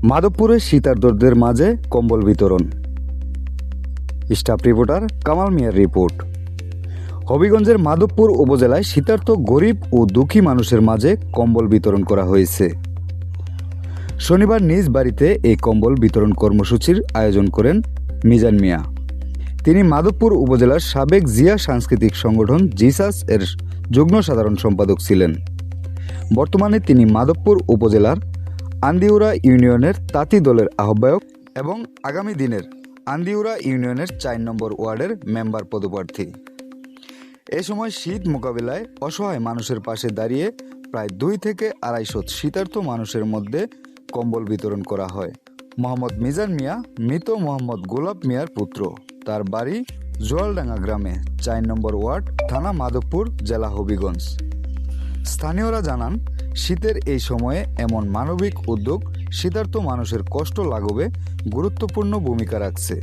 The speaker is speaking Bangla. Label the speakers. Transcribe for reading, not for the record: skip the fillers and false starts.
Speaker 1: মাধবপুরে শীতার্তদের মাঝে কম্বল বিতরণ। স্টাফ রিপোর্টার কামাল মিয়ার রিপোর্ট। হবিগঞ্জের মাধবপুর উপজেলায় শীতার্ত গরিব ও দুঃখী মানুষের মাঝে কম্বল বিতরণ করা হয়েছে। শনিবার নিজ বাড়িতে এই কম্বল বিতরণ কর্মসূচির আয়োজন করেন মিজান মিয়া। তিনি মাধবপুর উপজেলার সাবেক জিয়া সাংস্কৃতিক সংগঠন জিসাস এর যুগ্ম সাধারণ সম্পাদক ছিলেন। বর্তমানে তিনি মাধবপুর উপজেলার আন্দিউরা ইউনিয়নের তাঁতি দলের আহ্বায়ক এবং আগামী দিনের আন্দিউরা ইউনিয়নের ৪ নম্বর ওয়ার্ডের মেম্বার পদপ্রার্থী। এ সময় শীত মোকাবিলায় অসহায় মানুষের পাশে দাঁড়িয়ে প্রায় ২ থেকে ২৫০ শীতার্ত মানুষের মধ্যে কম্বল বিতরণ করা হয়। মোহাম্মদ মিজান মিয়া মৃত মোহাম্মদ গোলাপ মিয়ার পুত্র। তার বাড়ি জোয়ালডাঙ্গা গ্রামে, ৪ নম্বর ওয়ার্ড, থানা মাধবপুর, জেলা হবিগঞ্জ। স্থানীয়রা জানান, শীতের এই সময়ে এমন মানবিক উদ্যোগ শীতার্ত মানুষের কষ্ট লাঘবে গুরুত্বপূর্ণ ভূমিকা রাখছে।